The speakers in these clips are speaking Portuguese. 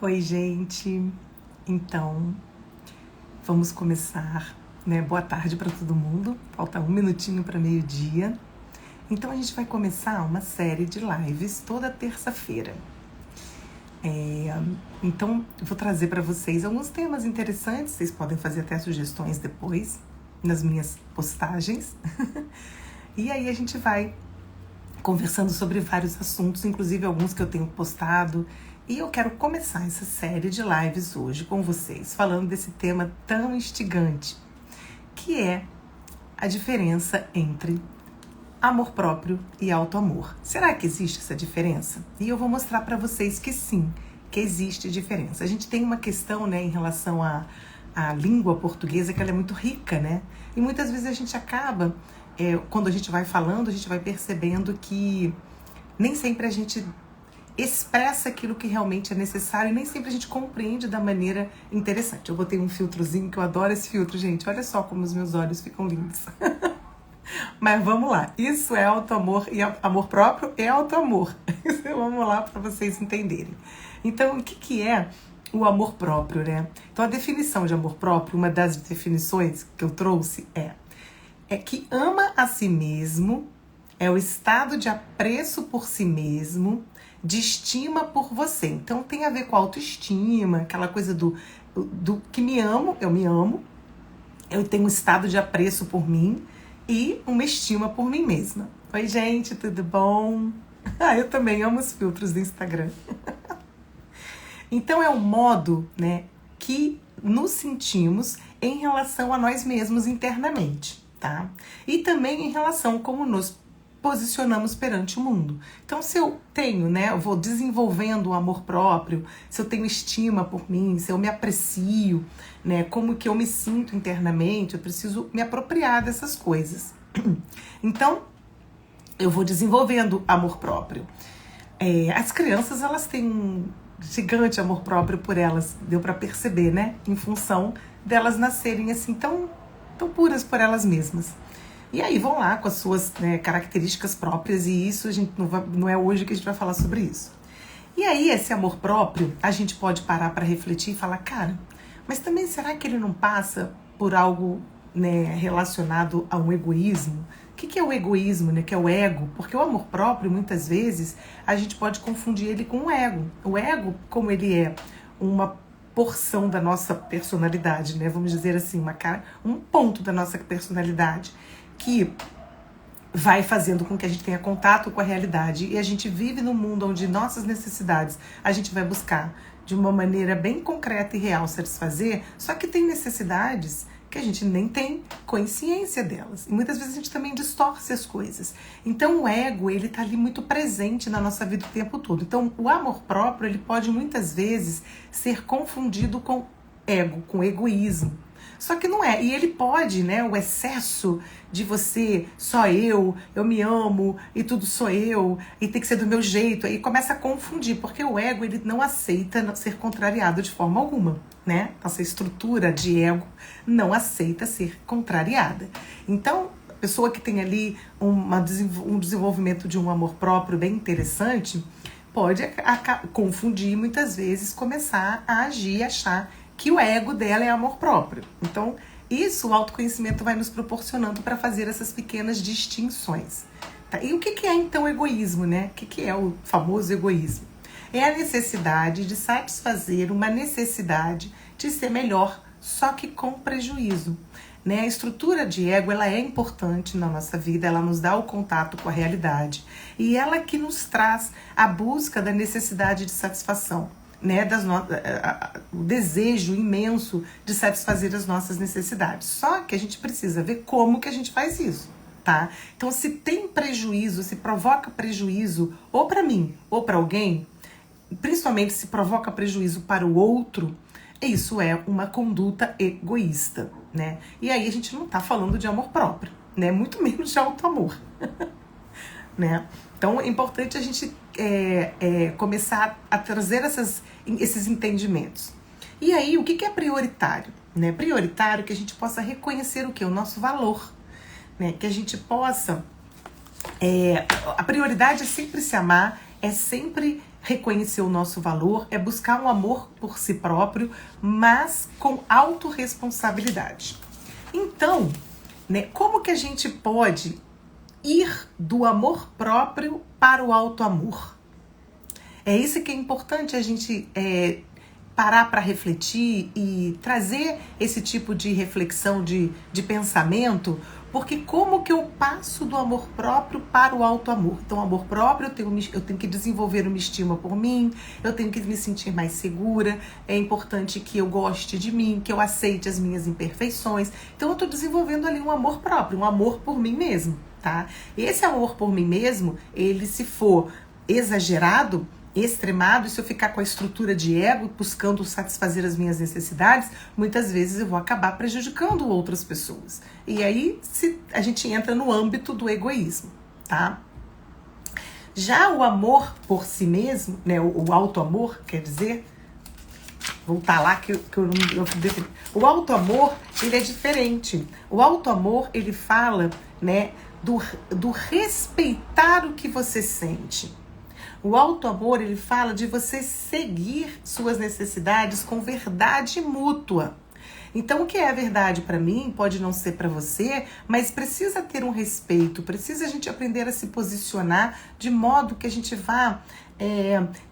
Oi, gente. Então, vamos começar, né? Boa tarde para todo mundo. Falta um minutinho para meio-dia. Então, a gente vai começar uma série de lives toda terça-feira. Então, eu vou trazer para vocês alguns temas interessantes. Vocês podem fazer até sugestões depois nas minhas postagens. E aí a gente vai conversando sobre vários assuntos, inclusive alguns que eu tenho postado. E eu quero começar essa série de lives hoje com vocês, falando desse tema tão instigante, que é a diferença entre amor próprio e autoamor. Será que existe essa diferença? E eu vou mostrar para vocês que sim, que existe diferença. A gente tem uma questão, né, em relação à língua portuguesa, que ela é muito rica, né? E muitas vezes a gente acaba, quando a gente vai falando, a gente vai percebendo que nem sempre a gente expressa aquilo que realmente é necessário e nem sempre a gente compreende da maneira interessante. Eu botei um filtrozinho, que eu adoro esse filtro, gente. Olha só como os meus olhos ficam lindos. Mas vamos lá. Isso é autoamor e amor próprio é autoamor. Vamos lá para vocês entenderem. Então, o que é o amor próprio, né? Então, a definição de amor próprio, uma das definições que eu trouxe é que ama a si mesmo, é o estado de apreço por si mesmo, de estima por você. Então tem a ver com autoestima, aquela coisa do que me amo, eu tenho um estado de apreço por mim e uma estima por mim mesma. Oi, gente, tudo bom? Eu também amo os filtros do Instagram. Então é o modo, né, que nos sentimos em relação a nós mesmos internamente, tá? E também em relação a como nos posicionamos perante o mundo. Então, se eu tenho, né, eu vou desenvolvendo o amor próprio, se eu tenho estima por mim, se eu me aprecio, né, como que eu me sinto internamente, eu preciso me apropriar dessas coisas. Então, eu vou desenvolvendo amor próprio. As crianças, elas têm um gigante amor próprio por elas, deu para perceber, né, em função delas nascerem assim tão puras por elas mesmas. E aí vão lá com as suas, né, características próprias, e isso a gente não é hoje que a gente vai falar sobre isso. E aí esse amor próprio, a gente pode parar para refletir e falar, cara, mas também será que ele não passa por algo, né, relacionado a um egoísmo? O que é o egoísmo, né, que é o ego? Porque o amor próprio, muitas vezes, a gente pode confundir ele com o ego. O ego, como ele é uma porção da nossa personalidade, né, vamos dizer assim, um ponto da nossa personalidade, que vai fazendo com que a gente tenha contato com a realidade, e a gente vive num mundo onde nossas necessidades a gente vai buscar de uma maneira bem concreta e real satisfazer, só que tem necessidades que a gente nem tem consciência delas. E muitas vezes a gente também distorce as coisas. Então o ego, ele tá ali muito presente na nossa vida o tempo todo. Então o amor próprio, ele pode muitas vezes ser confundido com ego, com egoísmo. Só que não é, e ele pode, né, o excesso de você, só eu me amo, e tudo sou eu, e tem que ser do meu jeito, aí começa a confundir, porque o ego, ele não aceita ser contrariado de forma alguma, né? Nossa estrutura de ego não aceita ser contrariada. Então, a pessoa que tem ali um desenvolvimento de um amor próprio bem interessante, pode confundir muitas vezes, começar a agir e achar que o ego dela é amor próprio. Então, isso o autoconhecimento vai nos proporcionando para fazer essas pequenas distinções. Tá? E o que é então egoísmo, né? O que é o famoso egoísmo? É a necessidade de satisfazer uma necessidade de ser melhor, só que com prejuízo. Né? A estrutura de ego, ela é importante na nossa vida, ela nos dá o contato com a realidade. E ela que nos traz a busca da necessidade de satisfação. Né, o desejo imenso de satisfazer as nossas necessidades. Só que a gente precisa ver como que a gente faz isso, tá? Então, se tem prejuízo, se provoca prejuízo, ou para mim, ou para alguém, principalmente se provoca prejuízo para o outro, isso é uma conduta egoísta, né? E aí a gente não tá falando de amor próprio, né? Muito menos de autoamor, né? Então, é importante a gente começar a trazer esses entendimentos. E aí, o que é prioritário? Né? Prioritário que a gente possa reconhecer o quê? O nosso valor. Né? Que a gente possa... a prioridade é sempre se amar é sempre reconhecer o nosso valor, é buscar um amor por si próprio, mas com autorresponsabilidade. Então, né, como que a gente pode ir do amor próprio para o auto-amor? É isso que é importante a gente parar para refletir e trazer esse tipo de reflexão, de pensamento, porque como que eu passo do amor próprio para o auto-amor? Então, amor próprio, eu tenho que desenvolver uma estima por mim, eu tenho que me sentir mais segura, é importante que eu goste de mim, que eu aceite as minhas imperfeições. Então, eu estou desenvolvendo ali um amor próprio, um amor por mim mesmo, tá? Esse amor por mim mesmo, ele se for exagerado, extremado, se eu ficar com a estrutura de ego, buscando satisfazer as minhas necessidades, muitas vezes eu vou acabar prejudicando outras pessoas. E aí a gente entra no âmbito do egoísmo, tá? Já o amor por si mesmo, né, o auto-amor, quer dizer, voltar lá que eu defini. O auto-amor, ele é diferente. O auto-amor, ele fala, né, do respeitar o que você sente. O auto-amor, ele fala de você seguir suas necessidades com verdade mútua. Então, o que é a verdade para mim pode não ser para você, mas precisa ter um respeito, precisa a gente aprender a se posicionar de modo que a gente vá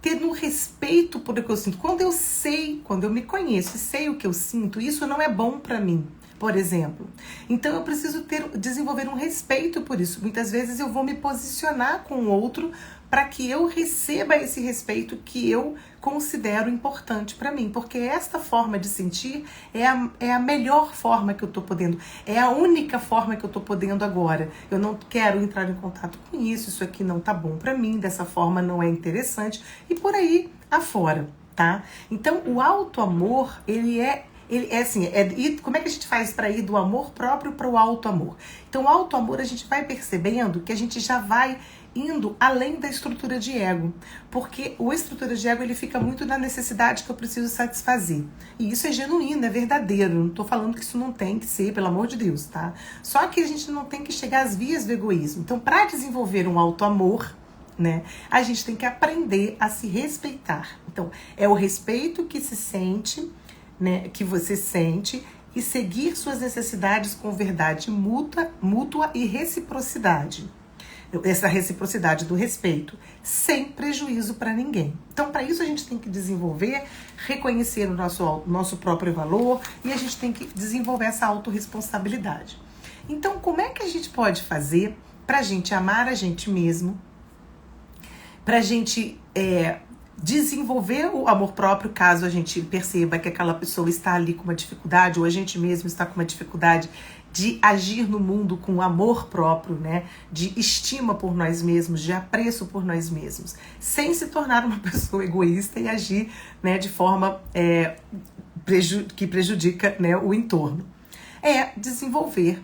tendo um respeito por o que eu sinto. Quando eu me conheço e sei o que eu sinto, isso não é bom para mim, por exemplo. Então, eu preciso desenvolver um respeito por isso. Muitas vezes eu vou me posicionar com o outro para que eu receba esse respeito que eu considero importante para mim, porque esta forma de sentir é a melhor forma que eu tô podendo, é a única forma que eu tô podendo agora. Eu não quero entrar em contato com isso aqui não tá bom para mim, dessa forma não é interessante, e por aí afora, tá? Então, o auto-amor, ele é assim, como é que a gente faz para ir do amor próprio para o auto-amor? Então, o auto-amor, a gente vai percebendo que a gente já vai indo além da estrutura de ego, porque a estrutura de ego, ele fica muito na necessidade que eu preciso satisfazer, e isso é genuíno, é verdadeiro, não tô falando que isso não tem que ser, pelo amor de Deus, tá? Só que a gente não tem que chegar às vias do egoísmo. Então, para desenvolver um auto-amor, né, a gente tem que aprender a se respeitar. Então, é o respeito que se sente, né, que você sente, e seguir suas necessidades com verdade mútua e reciprocidade. Essa reciprocidade do respeito, sem prejuízo para ninguém. Então, para isso, a gente tem que desenvolver, reconhecer o nosso próprio valor, e a gente tem que desenvolver essa autorresponsabilidade. Então, como é que a gente pode fazer para a gente amar a gente mesmo, para a gente desenvolver o amor próprio, caso a gente perceba que aquela pessoa está ali com uma dificuldade, ou a gente mesmo está com uma dificuldade de agir no mundo com amor próprio, né? De estima por nós mesmos, de apreço por nós mesmos, sem se tornar uma pessoa egoísta e agir, né, de forma que prejudica, né, o entorno. É desenvolver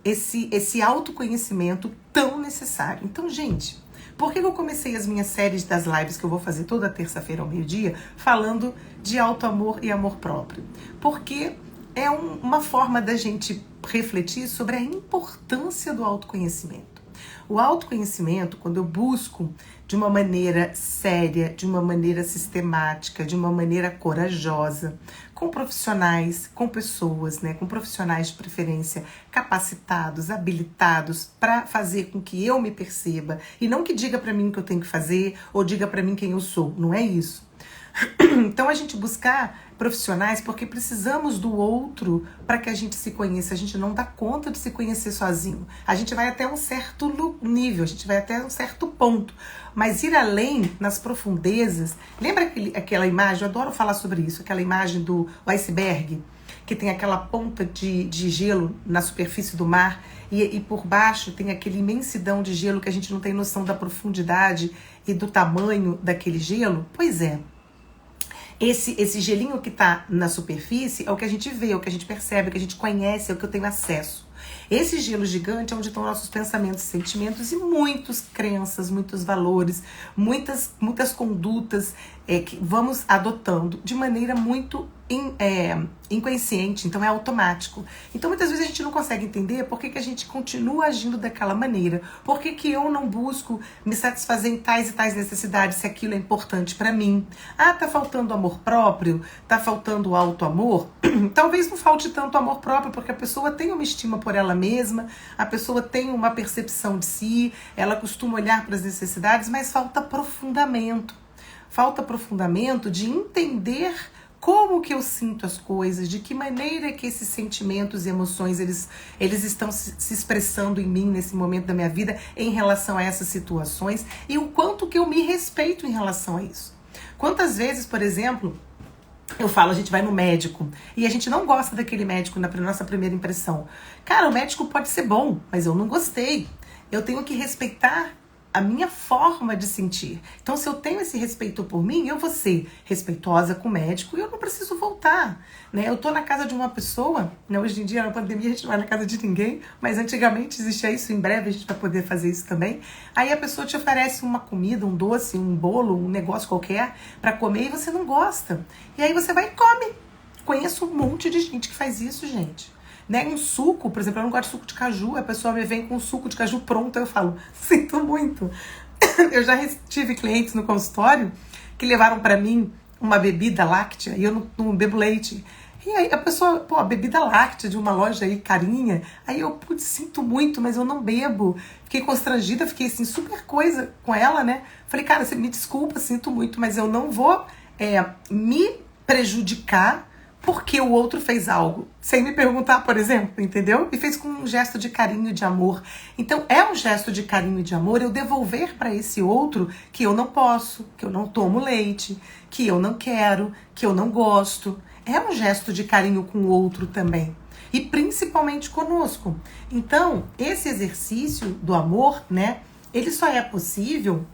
esse autoconhecimento tão necessário. Então, gente, por que eu comecei as minhas séries das lives que eu vou fazer toda terça-feira ao meio-dia falando de auto-amor e amor próprio? Porque é uma forma da gente refletir sobre a importância do autoconhecimento. O autoconhecimento, quando eu busco de uma maneira séria, de uma maneira sistemática, de uma maneira corajosa, com profissionais, com pessoas, né, com profissionais de preferência capacitados, habilitados para fazer com que eu me perceba, e não que diga para mim o que eu tenho que fazer ou diga para mim quem eu sou, não é isso. Então, a gente buscar profissionais porque precisamos do outro para que a gente se conheça. A gente não dá conta de se conhecer sozinho. A gente vai até um certo nível, a gente vai até um certo ponto. Mas ir além, nas profundezas... Lembra aquela imagem? Eu adoro falar sobre isso. Aquela imagem do iceberg, que tem aquela ponta de gelo na superfície do mar e por baixo tem aquela imensidão de gelo que a gente não tem noção da profundidade e do tamanho daquele gelo. Pois é. Esse gelinho que está na superfície é o que a gente vê, é o que a gente percebe, é o que a gente conhece, é o que eu tenho acesso. Esse gelo gigante é onde estão nossos pensamentos, sentimentos e muitas crenças, muitos valores, muitas condutas que vamos adotando de maneira muito inconsciente, então é automático. Então muitas vezes a gente não consegue entender por que a gente continua agindo daquela maneira. Por que eu não busco me satisfazer em tais e tais necessidades se aquilo é importante para mim? Ah, tá faltando amor próprio? Tá faltando auto-amor? Talvez não falte tanto amor próprio, porque a pessoa tem uma estima por ela mesma, a pessoa tem uma percepção de si, ela costuma olhar para as necessidades, mas falta aprofundamento. Falta aprofundamento de entender como que eu sinto as coisas, de que maneira que esses sentimentos e emoções eles estão se expressando em mim nesse momento da minha vida em relação a essas situações e o quanto que eu me respeito em relação a isso. Quantas vezes, por exemplo, eu falo, a gente vai no médico e a gente não gosta daquele médico na nossa primeira impressão. Cara, o médico pode ser bom, mas eu não gostei. Eu tenho que respeitar a minha forma de sentir. Então, se eu tenho esse respeito por mim, eu vou ser respeitosa com o médico e eu não preciso voltar, né? Eu tô na casa de uma pessoa, né? Hoje em dia, na pandemia, a gente não vai na casa de ninguém, mas antigamente existia isso, em breve a gente vai poder fazer isso também. Aí a pessoa te oferece uma comida, um doce, um bolo, um negócio qualquer para comer e você não gosta. E aí você vai e come. Conheço um monte de gente que faz isso, gente. Né? Um suco, por exemplo, eu não gosto de suco de caju, a pessoa me vem com um suco de caju pronto, eu falo, sinto muito. Eu já tive clientes no consultório que levaram para mim uma bebida láctea e eu não bebo leite. E aí a pessoa, pô, a bebida láctea de uma loja aí carinha, aí eu, putz, sinto muito, mas eu não bebo. Fiquei constrangida, fiquei assim, super coisa com ela, né? Falei, cara, você me desculpa, sinto muito, mas eu não vou me prejudicar porque o outro fez algo, sem me perguntar, por exemplo, entendeu? E fez com um gesto de carinho e de amor. Então, é um gesto de carinho e de amor eu devolver para esse outro que eu não posso, que eu não tomo leite, que eu não quero, que eu não gosto. É um gesto de carinho com o outro também. E principalmente conosco. Então, esse exercício do amor, né? Ele só é possível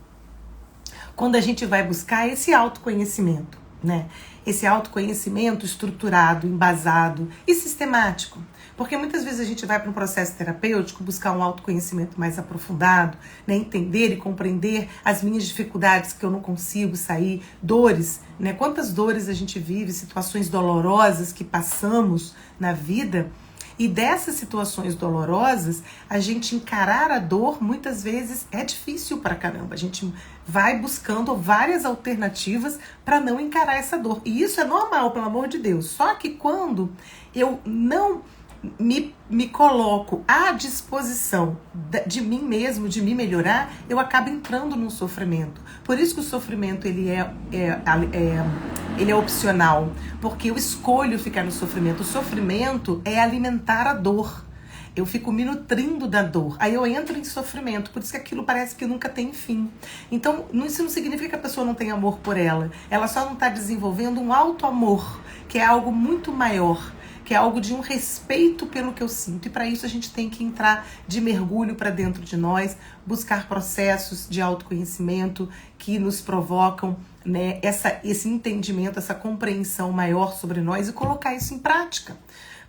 quando a gente vai buscar esse autoconhecimento, né? Esse autoconhecimento estruturado, embasado e sistemático. Porque muitas vezes a gente vai para um processo terapêutico buscar um autoconhecimento mais aprofundado, né? Entender e compreender as minhas dificuldades que eu não consigo sair, dores, né? Quantas dores a gente vive, situações dolorosas que passamos na vida. E dessas situações dolorosas, a gente encarar a dor muitas vezes é difícil pra caramba. A gente vai buscando várias alternativas para não encarar essa dor. E isso é normal, pelo amor de Deus. Só que quando eu não me coloco à disposição de mim mesmo, de me melhorar, eu acabo entrando num sofrimento. Por isso que o sofrimento ele é opcional, porque eu escolho ficar no sofrimento. O sofrimento é alimentar a dor. Eu fico me nutrindo da dor. Aí eu entro em sofrimento. Por isso que aquilo parece que nunca tem fim. Então, isso não significa que a pessoa não tem amor por ela. Ela só não está desenvolvendo um auto-amor, que é algo muito maior, que é algo de um respeito pelo que eu sinto. E para isso a gente tem que entrar de mergulho para dentro de nós, buscar processos de autoconhecimento que nos provocam, né, esse entendimento, essa compreensão maior sobre nós e colocar isso em prática.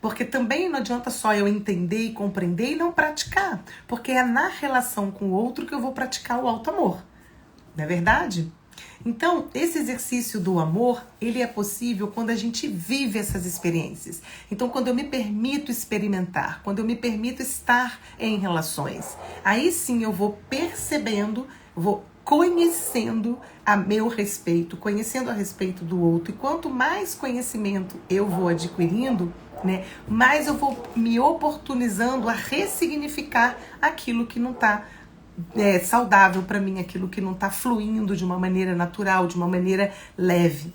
Porque também não adianta só eu entender e compreender e não praticar. Porque é na relação com o outro que eu vou praticar o auto-amor. Não é verdade? Então, esse exercício do amor, ele é possível quando a gente vive essas experiências. Então, quando eu me permito experimentar, quando eu me permito estar em relações, aí sim eu vou percebendo, vou conhecendo a meu respeito, conhecendo a respeito do outro. E quanto mais conhecimento eu vou adquirindo, né, mais eu vou me oportunizando a ressignificar aquilo que não está saudável para mim, aquilo que não está fluindo de uma maneira natural, de uma maneira leve.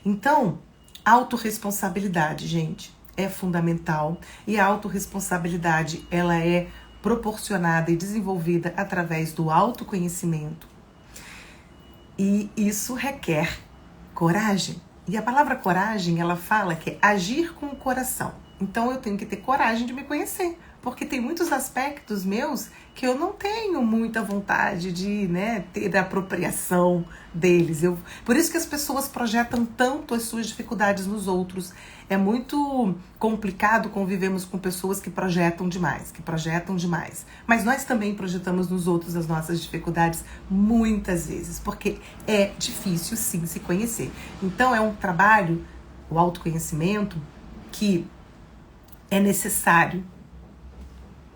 Então, autorresponsabilidade, gente, é fundamental. E a autorresponsabilidade, ela é proporcionada e desenvolvida através do autoconhecimento. E isso requer coragem. E a palavra coragem, ela fala que é agir com o coração. Então eu tenho que ter coragem de me conhecer, porque tem muitos aspectos meus que eu não tenho muita vontade de, né, ter a apropriação deles. Por isso que as pessoas projetam tanto as suas dificuldades nos outros. É muito complicado convivermos com pessoas que projetam demais, Mas nós também projetamos nos outros as nossas dificuldades muitas vezes, porque é difícil sim se conhecer. Então é um trabalho o autoconhecimento que é necessário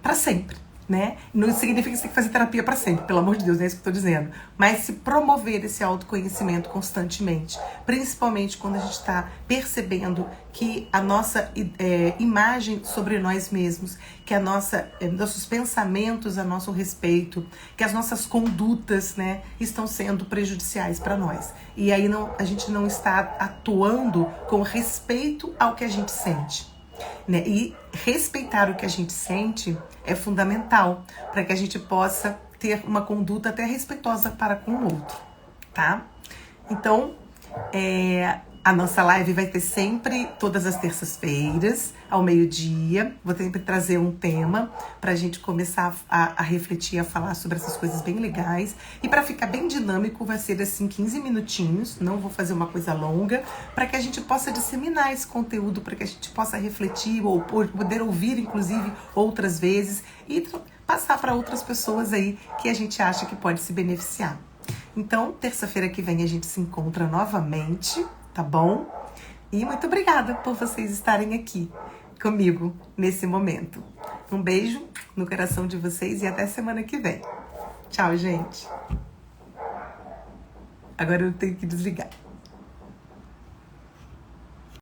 para sempre, né? Não significa que você tem que fazer terapia para sempre, pelo amor de Deus, não é isso que eu tô dizendo. Mas se promover esse autoconhecimento constantemente, principalmente quando a gente está percebendo que a nossa imagem sobre nós mesmos, que nossos pensamentos a nosso respeito, que as nossas condutas, né, estão sendo prejudiciais para nós. E aí a gente não está atuando com respeito ao que a gente sente. Né? E respeitar o que a gente sente é fundamental para que a gente possa ter uma conduta até respeitosa para com o outro, tá? Então, a nossa live vai ter sempre todas as terças-feiras, ao meio-dia. Vou sempre trazer um tema para a gente começar a refletir, a falar sobre essas coisas bem legais. E para ficar bem dinâmico, vai ser assim 15 minutinhos, não vou fazer uma coisa longa, para que a gente possa disseminar esse conteúdo, para que a gente possa refletir ou poder ouvir, inclusive, outras vezes e passar para outras pessoas aí que a gente acha que pode se beneficiar. Então, terça-feira que vem a gente se encontra novamente, tá bom? E muito obrigada por vocês estarem aqui comigo nesse momento. Um beijo no coração de vocês e até semana que vem. Tchau, gente. Agora eu tenho que desligar.